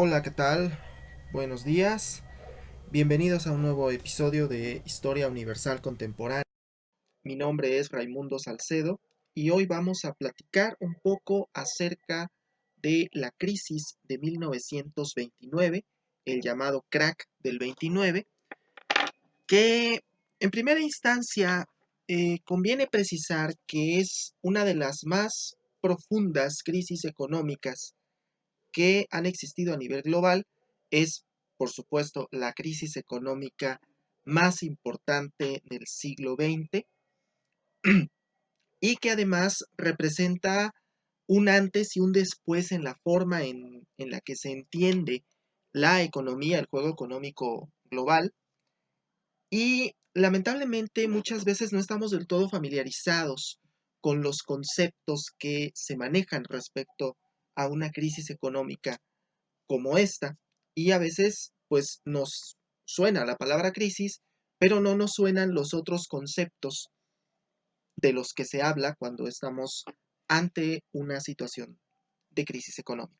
Hola, ¿qué tal? Buenos días. Bienvenidos a un nuevo episodio de Historia Universal Contemporánea. Mi nombre es Raimundo Salcedo y hoy vamos a platicar un poco acerca de la crisis de 1929, el llamado crack del 29, que en primera instancia conviene precisar que es una de las más profundas crisis económicas que han existido a nivel global. Es, por supuesto, la crisis económica más importante del siglo XX y que además representa un antes y un después en la forma en la que se entiende la economía, el juego económico global. Y lamentablemente muchas veces no estamos del todo familiarizados con los conceptos que se manejan respecto a una crisis económica como esta, y a veces pues nos suena la palabra crisis, pero no nos suenan los otros conceptos de los que se habla cuando estamos ante una situación de crisis económica.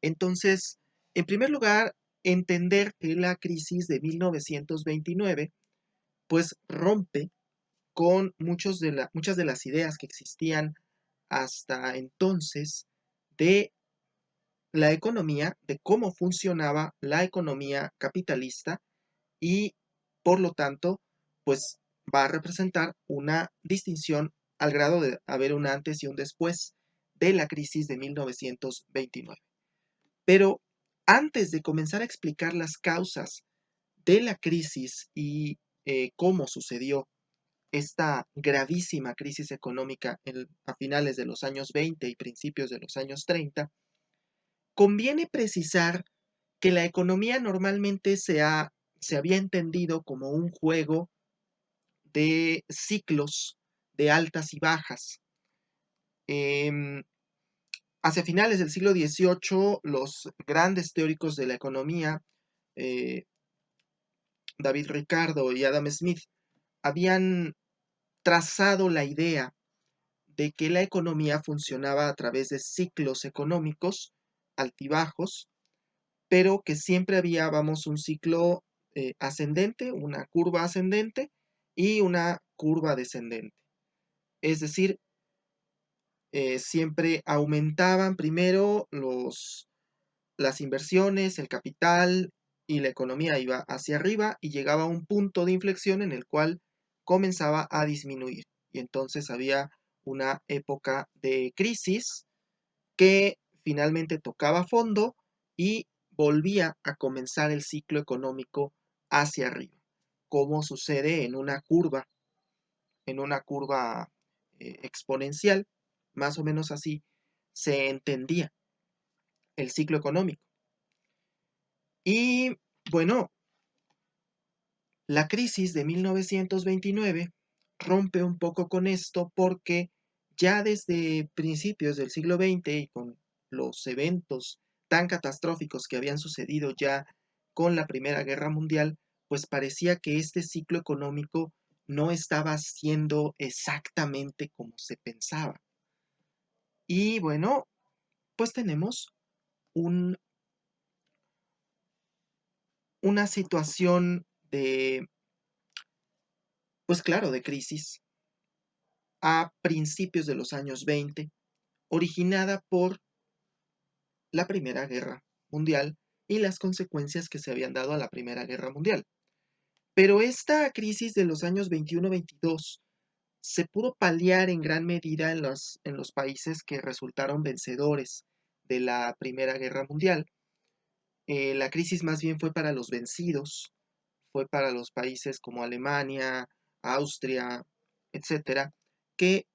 Entonces, en primer lugar, entender que la crisis de 1929 pues rompe con muchas de las ideas que existían hasta entonces de la economía, de cómo funcionaba la economía capitalista y por lo tanto, pues va a representar una distinción al grado de haber un antes y un después de la crisis de 1929. Pero antes de comenzar a explicar las causas de la crisis y cómo sucedió esta gravísima crisis económica a finales de los años 20 y principios de los años 30, conviene precisar que la economía normalmente se había entendido como un juego de ciclos de altas y bajas. Em, Hacia finales del siglo XVIII, los grandes teóricos de la economía, eh, David Ricardo y Adam Smith, habían trazado la idea de que la economía funcionaba a través de ciclos económicos altibajos, pero que siempre había, vamos, un ciclo ascendente, una curva ascendente y una curva descendente. Es decir, siempre aumentaban primero las inversiones, el capital y la economía iba hacia arriba y llegaba a un punto de inflexión en el cual comenzaba a disminuir. Y entonces había una época de crisis que finalmente tocaba fondo y volvía a comenzar el ciclo económico hacia arriba, como sucede en una curva exponencial, más o menos así se entendía el ciclo económico. Y bueno, la crisis de 1929 rompe un poco con esto porque ya desde principios del siglo XX y con los eventos tan catastróficos que habían sucedido ya con la Primera Guerra Mundial, pues parecía que este ciclo económico no estaba siendo exactamente como se pensaba. Y bueno, pues tenemos un, una situación de, pues claro, de crisis a principios de los años 20, originada por la Primera Guerra Mundial y las consecuencias que se habían dado a la Primera Guerra Mundial. Pero esta crisis de los años 21-22 se pudo paliar en gran medida en los países que resultaron vencedores de la Primera Guerra Mundial. La crisis más bien fue para los vencidos, fue para los países como Alemania, Austria, etcétera, que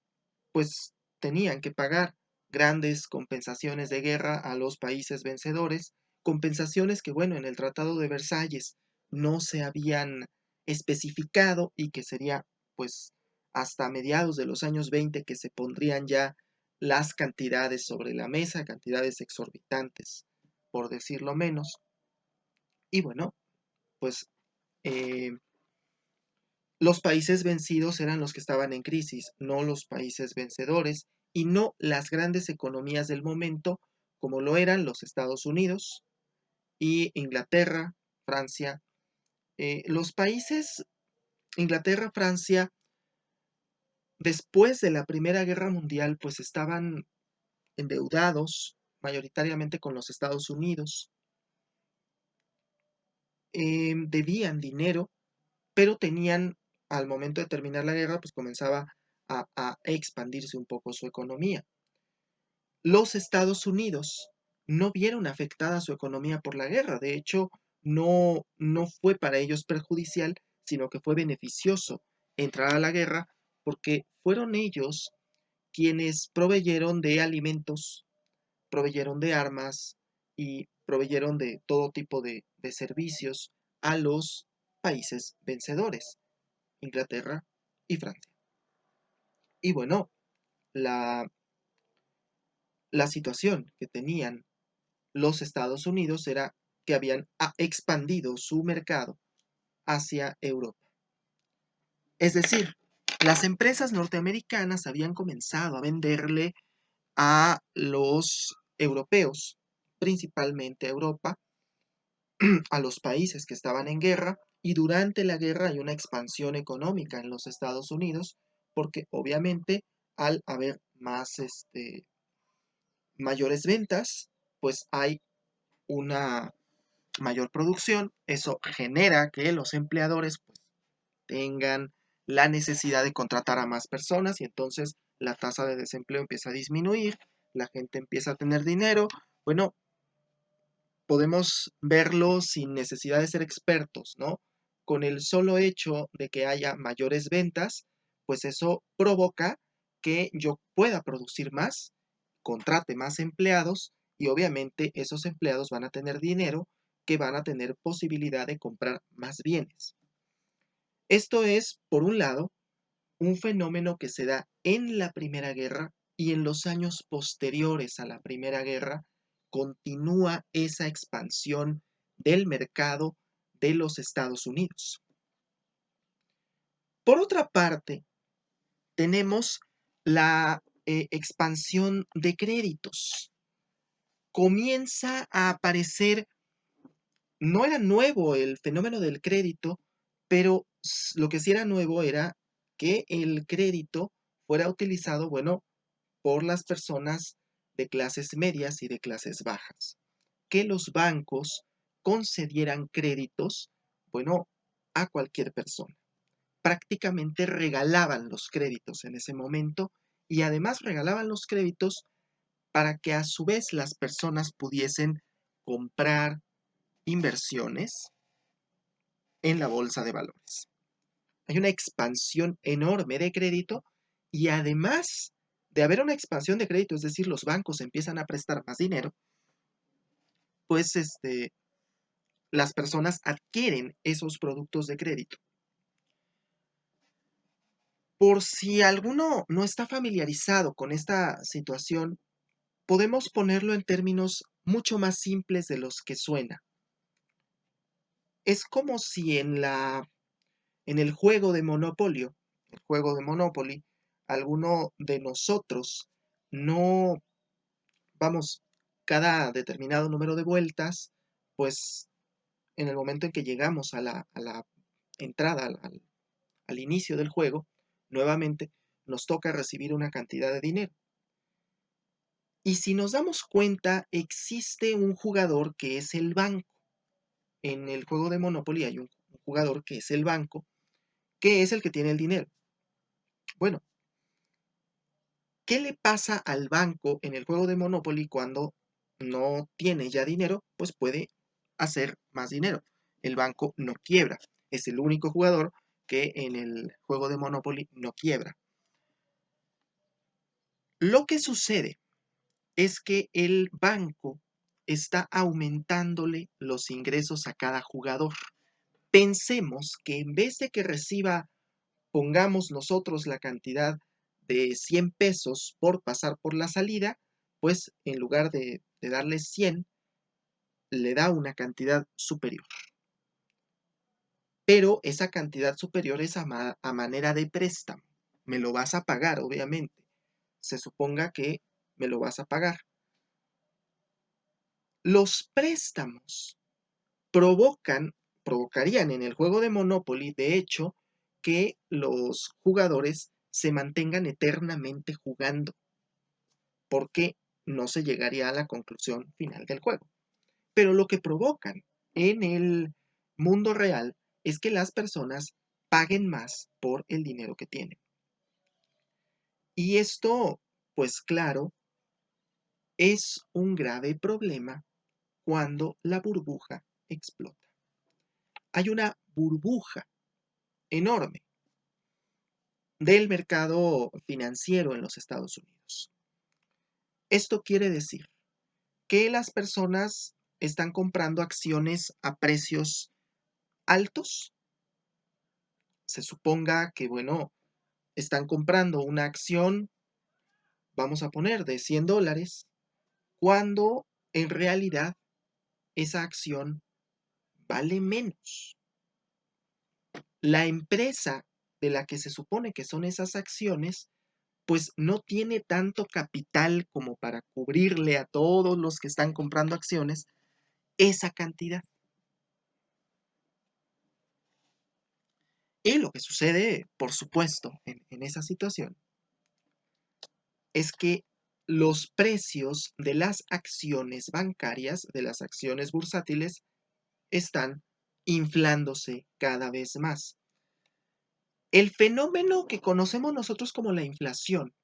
pues tenían que pagar grandes compensaciones de guerra a los países vencedores, compensaciones que, bueno, en el Tratado de Versalles no se habían especificado y que sería pues hasta mediados de los años 20 que se pondrían ya las cantidades sobre la mesa, cantidades exorbitantes, por decirlo menos. Y bueno, pues eh, los países vencidos eran los que estaban en crisis, no los países vencedores y no las grandes economías del momento como lo eran los Estados Unidos. y Inglaterra, Francia. Los países, Inglaterra, Francia, después de la Primera Guerra Mundial, pues estaban endeudados mayoritariamente con los Estados Unidos, debían dinero, pero tenían, al momento de terminar la guerra, pues comenzaba a expandirse un poco su economía. Los Estados Unidos no vieron afectada su economía por la guerra, de hecho, no fue para ellos perjudicial, sino que fue beneficioso entrar a la guerra porque fueron ellos quienes proveyeron de alimentos, proveyeron de armas y proveyeron de todo tipo de servicios a los países vencedores, Inglaterra y Francia. Y bueno, la, la situación que tenían los Estados Unidos era que habían expandido su mercado hacia Europa. Es decir, las empresas norteamericanas habían comenzado a venderle a los europeos, principalmente a Europa, a los países que estaban en guerra, y durante la guerra hay una expansión económica en los Estados Unidos, porque obviamente al haber mayores ventas, pues hay una mayor producción, eso genera que los empleadores pues, tengan la necesidad de contratar a más personas y entonces la tasa de desempleo empieza a disminuir, la gente empieza a tener dinero. Bueno, podemos verlo sin necesidad de ser expertos, ¿no? Con el solo hecho de que haya mayores ventas, pues eso provoca que yo pueda producir más, contrate más empleados y obviamente esos empleados van a tener dinero que van a tener posibilidad de comprar más bienes. Esto es, por un lado, un fenómeno que se da en la Primera Guerra y en los años posteriores a la Primera Guerra continúa esa expansión del mercado de los Estados Unidos. Por otra parte, tenemos la expansión de créditos. Comienza a aparecer, no era nuevo el fenómeno del crédito, pero lo que sí era nuevo era que el crédito fuera utilizado, bueno, por las personas de clases medias y de clases bajas. Que los bancos concedieran créditos, bueno, a cualquier persona. Prácticamente regalaban los créditos en ese momento y además regalaban los créditos para que a su vez las personas pudiesen comprar inversiones en la bolsa de valores. Hay una expansión enorme de crédito y además de haber una expansión de crédito, es decir, los bancos empiezan a prestar más dinero, pues las personas adquieren esos productos de crédito. Por si alguno no está familiarizado con esta situación, podemos ponerlo en términos mucho más simples de los que suena. Es como si en el juego de Monopolio, el juego de Monopoly, alguno de nosotros no, vamos, cada determinado número de vueltas, pues en el momento en que llegamos a la entrada, al inicio del juego, nuevamente nos toca recibir una cantidad de dinero. Y si nos damos cuenta, existe un jugador que es el banco. En el juego de Monopoly hay un jugador que es el banco, que es el que tiene el dinero. Bueno, ¿qué le pasa al banco en el juego de Monopoly cuando no tiene ya dinero? Pues puede hacer más dinero. El banco no quiebra. Es el único jugador que en el juego de Monopoly no quiebra. Lo que sucede es que el banco está aumentándole los ingresos a cada jugador. Pensemos que en vez de que reciba, pongamos nosotros la cantidad de 100 pesos por pasar por la salida, pues en lugar de darle 100, le da una cantidad superior. Pero esa cantidad superior es a manera de préstamo. Me lo vas a pagar, obviamente. Se suponga que me lo vas a pagar. Los préstamos provocarían en el juego de Monopoly, de hecho, que los jugadores se mantengan eternamente jugando, porque no se llegaría a la conclusión final del juego. Pero lo que provocan en el mundo real es que las personas paguen más por el dinero que tienen. Y esto, pues claro, es un grave problema cuando la burbuja explota. Hay una burbuja enorme del mercado financiero en los Estados Unidos. Esto quiere decir que las personas están comprando acciones a precios altos. Se suponga que, bueno, están comprando una acción, vamos a poner, de $100, cuando en realidad esa acción vale menos. La empresa de la que se supone que son esas acciones, pues no tiene tanto capital como para cubrirle a todos los que están comprando acciones esa cantidad. Y lo que sucede, por supuesto, en esa situación, es que los precios de las acciones bancarias, de las acciones bursátiles, están inflándose cada vez más. El fenómeno que conocemos nosotros como la inflación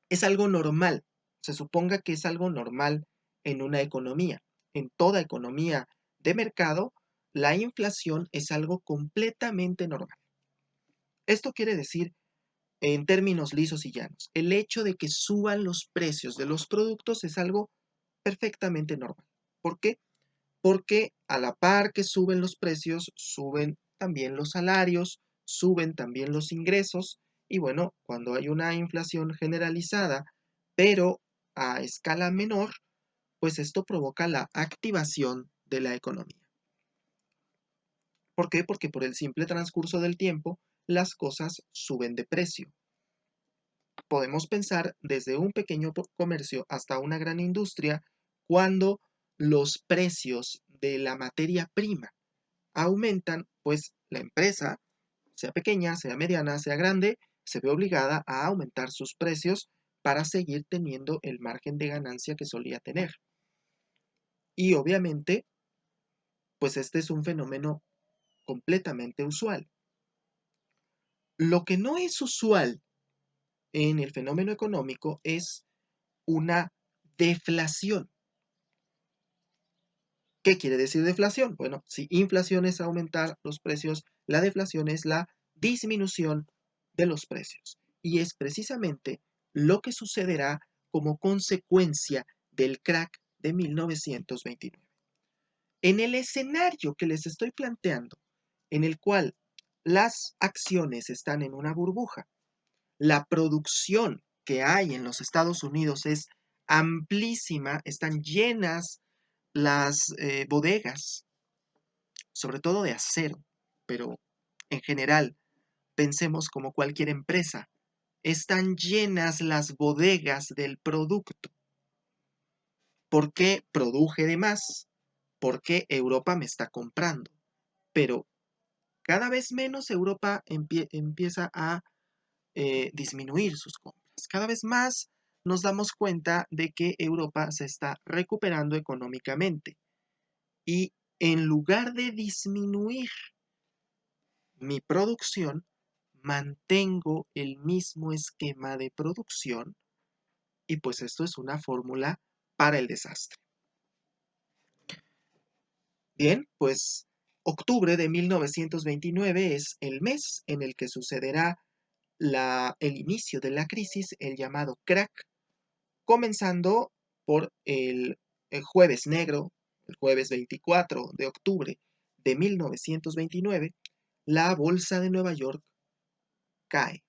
es algo normal. Se suponga que es algo normal en una economía. En toda economía de mercado, la inflación es algo completamente normal. Esto quiere decir, en términos lisos y llanos, el hecho de que suban los precios de los productos es algo perfectamente normal. ¿Por qué? Porque a la par que suben los precios, suben también los salarios, suben también los ingresos, y bueno, cuando hay una inflación generalizada, pero a escala menor, pues esto provoca la activación de la economía. ¿Por qué? Porque por el simple transcurso del tiempo, las cosas suben de precio. Podemos pensar desde un pequeño comercio hasta una gran industria cuando los precios de la materia prima aumentan, pues la empresa, sea pequeña, sea mediana, sea grande, se ve obligada a aumentar sus precios para seguir teniendo el margen de ganancia que solía tener. Y obviamente, pues este es un fenómeno completamente usual. Lo que no es usual en el fenómeno económico es una deflación. ¿Qué quiere decir deflación? Bueno, si inflación es aumentar los precios, la deflación es la disminución de los precios. Y es precisamente lo que sucederá como consecuencia del crack de 1929. En el escenario que les estoy planteando, en el cual las acciones están en una burbuja, la producción que hay en los Estados Unidos es amplísima, están llenas las bodegas, sobre todo de acero, pero en general, pensemos como cualquier empresa, están llenas las bodegas del producto. ¿Por qué produje de más? Porque Europa me está comprando. Pero cada vez menos Europa empieza a disminuir sus compras. Cada vez más nos damos cuenta de que Europa se está recuperando económicamente. Y en lugar de disminuir mi producción, mantengo el mismo esquema de producción y pues esto es una fórmula para el desastre. Bien, pues octubre de 1929 es el mes en el que sucederá el inicio de la crisis, el llamado crack, comenzando por el jueves negro, el jueves 24 de octubre de 1929, la bolsa de Nueva York cae.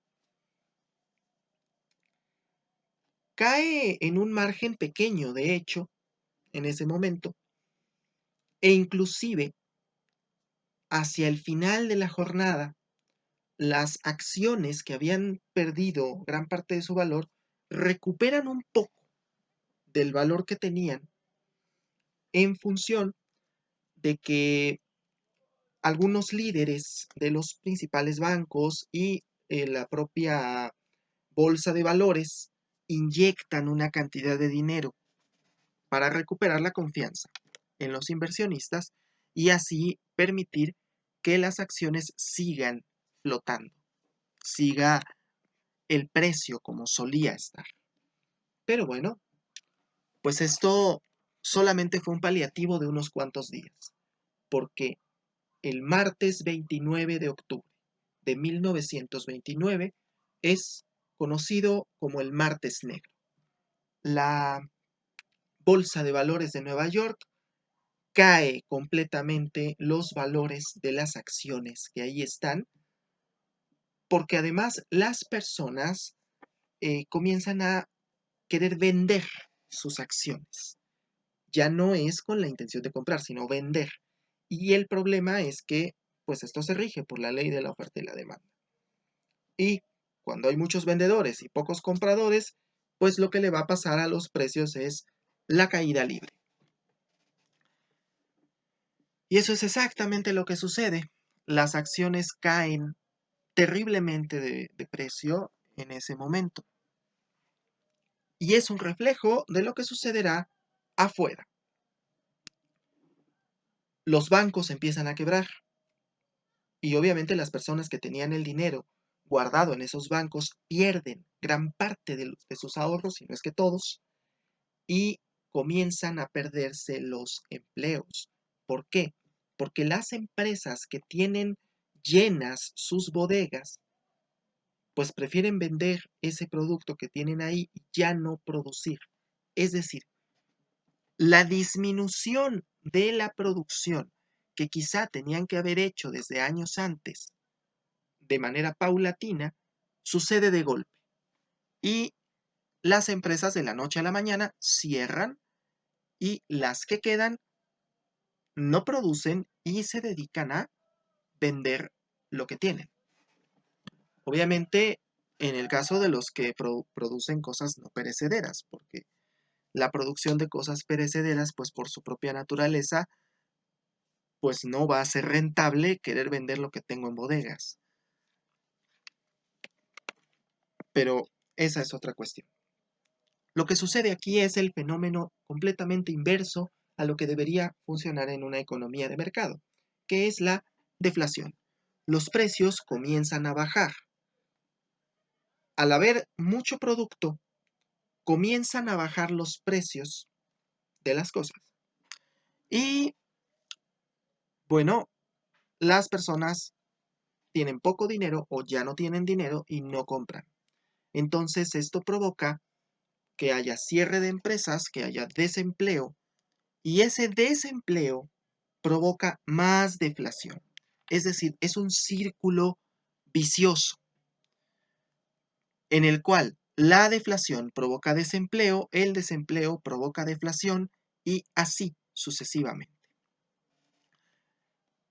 Cae en un margen pequeño, de hecho, en ese momento, e inclusive hacia el final de la jornada, las acciones que habían perdido gran parte de su valor recuperan un poco del valor que tenían en función de que algunos líderes de los principales bancos y la propia bolsa de valores inyectan una cantidad de dinero para recuperar la confianza en los inversionistas y así permitir que las acciones sigan flotando, siga el precio como solía estar. Pero bueno, pues esto solamente fue un paliativo de unos cuantos días, porque el martes 29 de octubre de 1929 es conocido como el Martes Negro. La Bolsa de Valores de Nueva York cae completamente los valores de las acciones que ahí están, porque además las personas comienzan a querer vender sus acciones. Ya no es con la intención de comprar, sino vender. Y el problema es que, pues esto se rige por la ley de la oferta y la demanda. Y cuando hay muchos vendedores y pocos compradores, pues lo que le va a pasar a los precios es la caída libre. Y eso es exactamente lo que sucede. Las acciones caen terriblemente de precio en ese momento. Y es un reflejo de lo que sucederá afuera. Los bancos empiezan a quebrar y obviamente las personas que tenían el dinero guardado en esos bancos pierden gran parte de sus ahorros, si no es que todos, y comienzan a perderse los empleos. ¿Por qué? Porque las empresas que tienen llenas sus bodegas, pues prefieren vender ese producto que tienen ahí y ya no producir. Es decir, la disminución de la producción que quizá tenían que haber hecho desde años antes de manera paulatina, sucede de golpe. Y las empresas de la noche a la mañana cierran y las que quedan no producen y se dedican a vender lo que tienen. Obviamente, en el caso de los que producen cosas no perecederas, porque la producción de cosas perecederas, pues por su propia naturaleza, pues no va a ser rentable querer vender lo que tengo en bodegas. Pero esa es otra cuestión. Lo que sucede aquí es el fenómeno completamente inverso a lo que debería funcionar en una economía de mercado, que es la deflación. Los precios comienzan a bajar. Al haber mucho producto, comienzan a bajar los precios de las cosas. Y bueno, las personas tienen poco dinero o ya no tienen dinero y no compran. Entonces esto provoca que haya cierre de empresas, que haya desempleo, y ese desempleo provoca más deflación. Es decir, es un círculo vicioso en el cual la deflación provoca desempleo, el desempleo provoca deflación y así sucesivamente.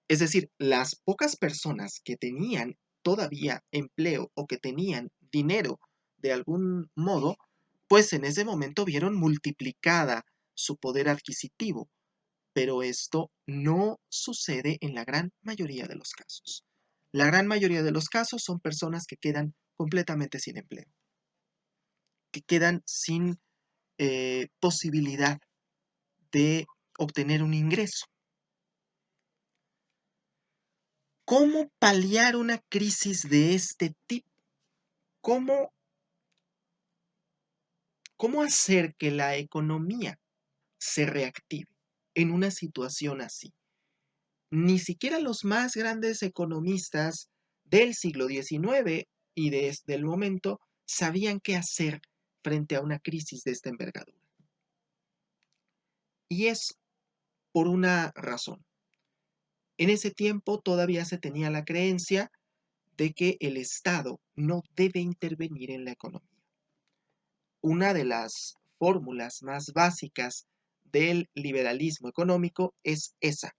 Es decir, las pocas personas que tenían todavía empleo o que tenían dinero de algún modo, pues en ese momento vieron multiplicada su poder adquisitivo, pero esto no sucede en la gran mayoría de los casos. La gran mayoría de los casos son personas que quedan completamente sin empleo, que quedan sin posibilidad de obtener un ingreso. ¿Cómo paliar una crisis de este tipo? ¿Cómo, cómo hacer que la economía se reactive en una situación así? Ni siquiera los más grandes economistas del siglo XIX y desde el momento sabían qué hacer frente a una crisis de esta envergadura. Y es por una razón. En ese tiempo todavía se tenía la creencia de que el Estado no debe intervenir en la economía. Una de las fórmulas más básicas del liberalismo económico es esa.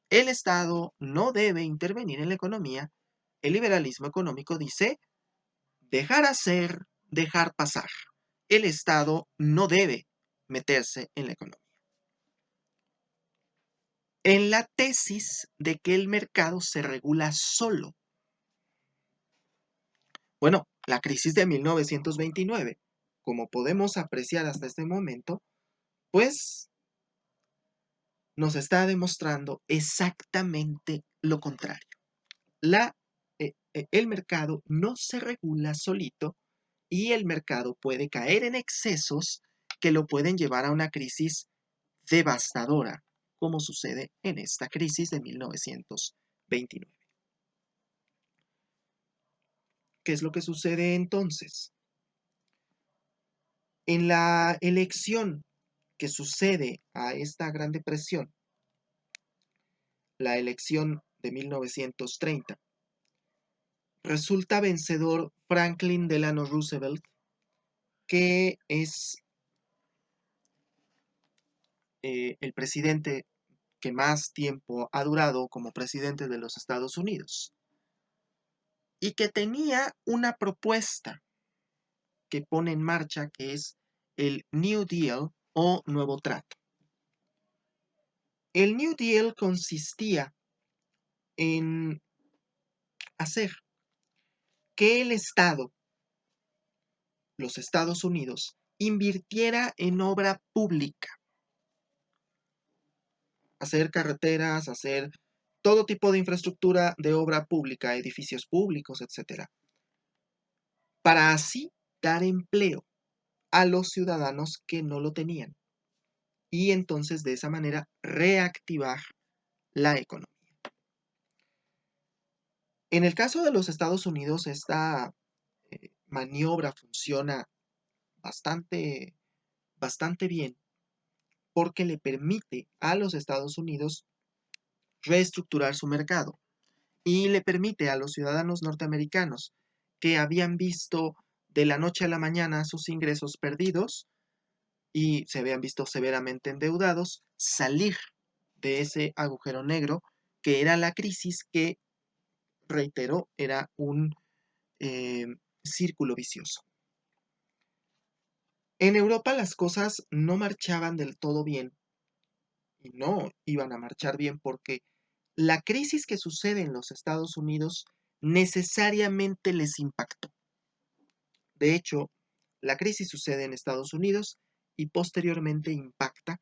El Estado no debe intervenir en la economía. El liberalismo económico dice dejar hacer, dejar pasar. El Estado no debe meterse en la economía. en la tesis de que el mercado se regula solo. Bueno, la crisis de 1929, como podemos apreciar hasta este momento, pues nos está demostrando exactamente lo contrario. El mercado no se regula solito y el mercado puede caer en excesos que lo pueden llevar a una crisis devastadora, como sucede en esta crisis de 1929. ¿Qué es lo que sucede entonces? En la elección que sucede a esta Gran Depresión, la elección de 1930, resulta vencedor Franklin Delano Roosevelt, que es el presidente que más tiempo ha durado como presidente de los Estados Unidos y que tenía una propuesta que pone en marcha que es el New Deal o Nuevo Trato. El New Deal consistía en hacer que el Estado, los Estados Unidos, invirtiera en obra pública, hacer carreteras, hacer todo tipo de infraestructura de obra pública, edificios públicos, etcétera, para así dar empleo a los ciudadanos que no lo tenían y entonces de esa manera reactivar la economía. En el caso de los Estados Unidos, esta maniobra funciona bastante, bastante bien porque le permite a los Estados Unidos reestructurar su mercado y le permite a los ciudadanos norteamericanos que habían visto de la noche a la mañana sus ingresos perdidos y se habían visto severamente endeudados, salir de ese agujero negro que era la crisis que, reitero, era un eh, círculo vicioso. En Europa las cosas no marchaban del todo bien y no iban a marchar bien porque la crisis que sucede en los Estados Unidos necesariamente les impactó. De hecho, la crisis sucede en Estados Unidos y posteriormente impacta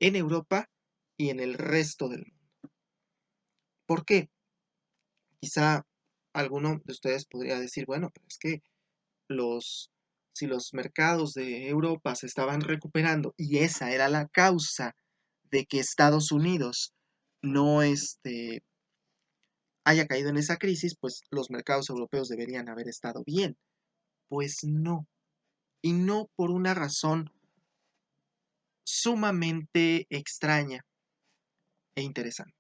en Europa y en el resto del mundo. ¿Por qué? Quizá alguno de ustedes podría decir, bueno, pero es que si los mercados de Europa se estaban recuperando y esa era la causa de que Estados Unidos no haya caído en esa crisis, pues los mercados europeos deberían haber estado bien. Pues no, y no por una razón sumamente extraña e interesante.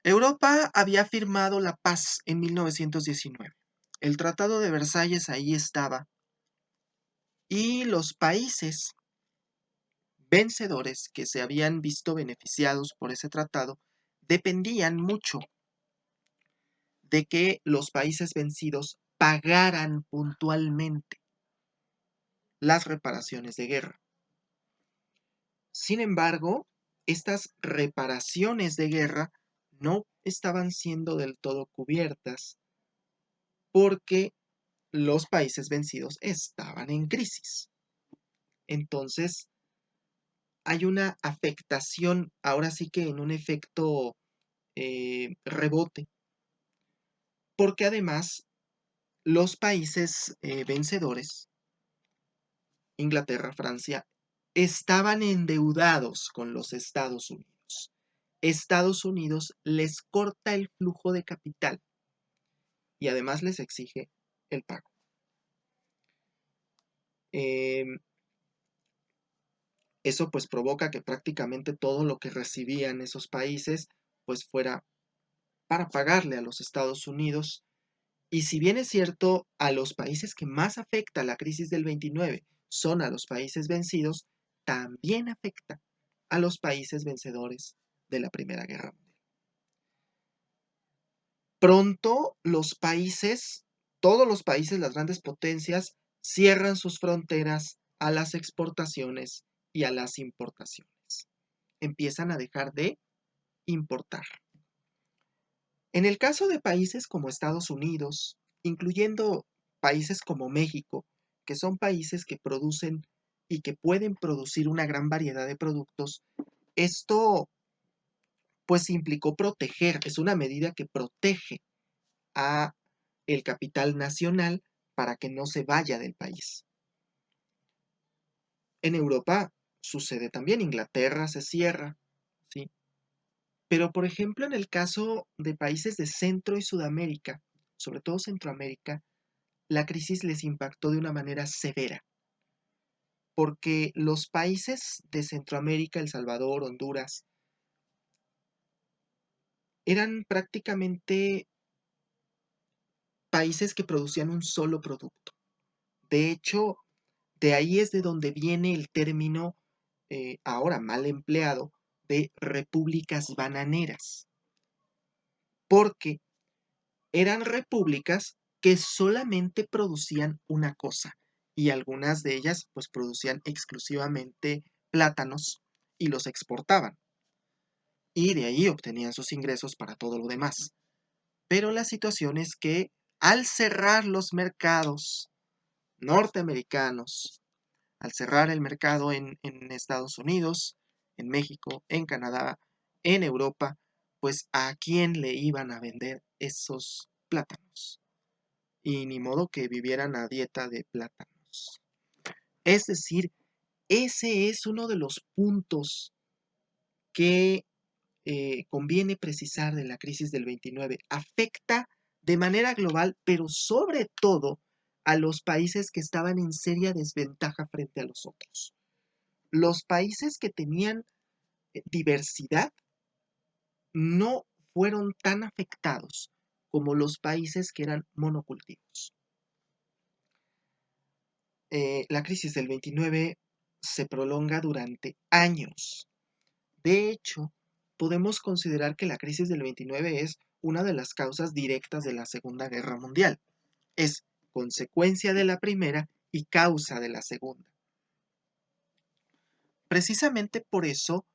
Europa había firmado la paz en 1919. El Tratado de Versalles ahí estaba y los países vencedores que se habían visto beneficiados por ese tratado dependían mucho de que los países vencidos pagaran puntualmente las reparaciones de guerra. Sin embargo, estas reparaciones de guerra no estaban siendo del todo cubiertas porque los países vencidos estaban en crisis. Entonces, hay una afectación, ahora sí que en un efecto rebote, porque además los países vencedores, Inglaterra, Francia, estaban endeudados con los Estados Unidos. Estados Unidos les corta el flujo de capital y además les exige el pago. Eso pues provoca que prácticamente todo lo que recibían esos países pues fuera para pagarle a los Estados Unidos. Y si bien es cierto, a los países que más afecta la crisis del 29 son a los países vencidos, también afecta a los países vencedores de la Primera Guerra Mundial. Pronto los países, todos los países, las grandes potencias, cierran sus fronteras a las exportaciones y a las importaciones. empiezan a dejar de importar. En el caso de países como Estados Unidos, incluyendo países como México, que son países que producen y que pueden producir una gran variedad de productos, esto pues implicó proteger, es una medida que protege a el capital nacional para que no se vaya del país. En Europa sucede también, Inglaterra se cierra, ¿sí? Pero por ejemplo en el caso de países de Centro y Sudamérica, sobre todo Centroamérica, la crisis les impactó de una manera severa, porque los países de Centroamérica, El Salvador, Honduras, eran prácticamente países que producían un solo producto. De hecho, de ahí es de donde viene el término, ahora mal empleado, de repúblicas bananeras, porque eran repúblicas que solamente producían una cosa y algunas de ellas pues producían exclusivamente plátanos y los exportaban y de ahí obtenían sus ingresos para todo lo demás. Pero la situación es que al cerrar los mercados norteamericanos, al cerrar el mercado en Estados Unidos, en México, en Canadá, en Europa, pues ¿a quién le iban a vender esos plátanos? Y ni modo que vivieran a dieta de plátanos. Es decir, ese es uno de los puntos que conviene precisar de la crisis del 29. Afecta de manera global, pero sobre todo a los países que estaban en seria desventaja frente a los otros. Los países que tenían diversidad no fueron tan afectados como los países que eran monocultivos. La crisis del 29 se prolonga durante años. De hecho, podemos considerar que la crisis del 29 es una de las causas directas de la Segunda Guerra Mundial. Es consecuencia de la primera y causa de la segunda. Precisamente por eso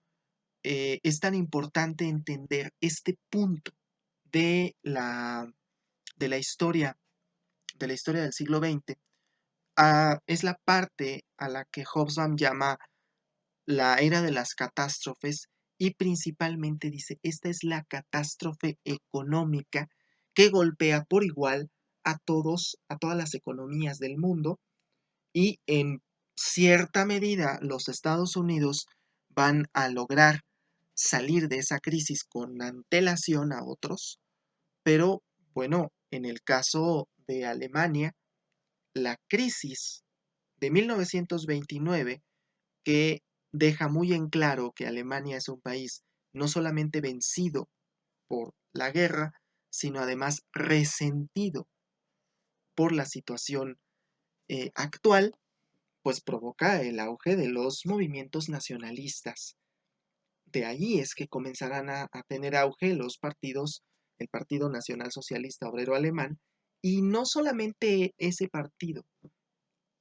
es tan importante entender este punto de de la historia, de la historia del siglo XX. Es la parte a la que Hobsbawm llama la era de las catástrofes y principalmente dice, esta es la catástrofe económica que golpea por igual a todas las economías del mundo y en cierta medida los Estados Unidos van a lograr salir de esa crisis con antelación a otros, pero bueno, en el caso de Alemania, la crisis de 1929 que deja muy en claro que Alemania es un país no solamente vencido por la guerra, sino además resentido por la situación actual, pues provoca el auge de los movimientos nacionalistas. De ahí es que comenzarán a tener auge los partidos, el Partido Nacional Socialista Obrero Alemán, y no solamente ese partido,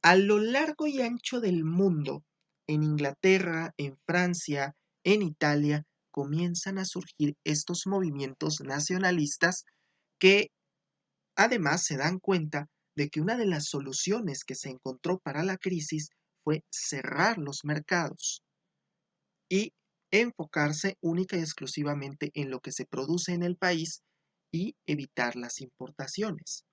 a lo largo y ancho del mundo, en Inglaterra, en Francia, en Italia, comienzan a surgir estos movimientos nacionalistas que además se dan cuenta de que una de las soluciones que se encontró para la crisis fue cerrar los mercados y enfocarse única y exclusivamente en lo que se produce en el país y evitar las importaciones.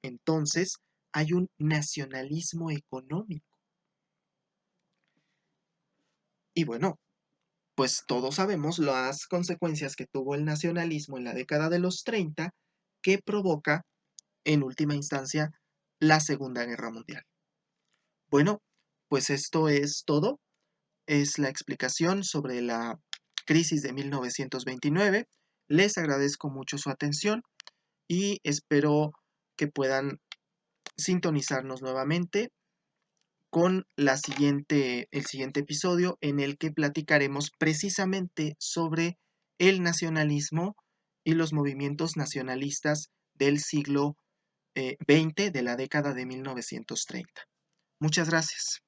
Entonces, hay un nacionalismo económico. Y bueno, pues todos sabemos las consecuencias que tuvo el nacionalismo en la década de los 30, que provoca, en última instancia, la Segunda Guerra Mundial. Bueno, pues esto es todo. Es la explicación sobre la crisis de 1929. Les agradezco mucho su atención y espero que puedan sintonizarnos nuevamente con el siguiente episodio en el que platicaremos precisamente sobre el nacionalismo y los movimientos nacionalistas del siglo XX, de la década de 1930. Muchas gracias.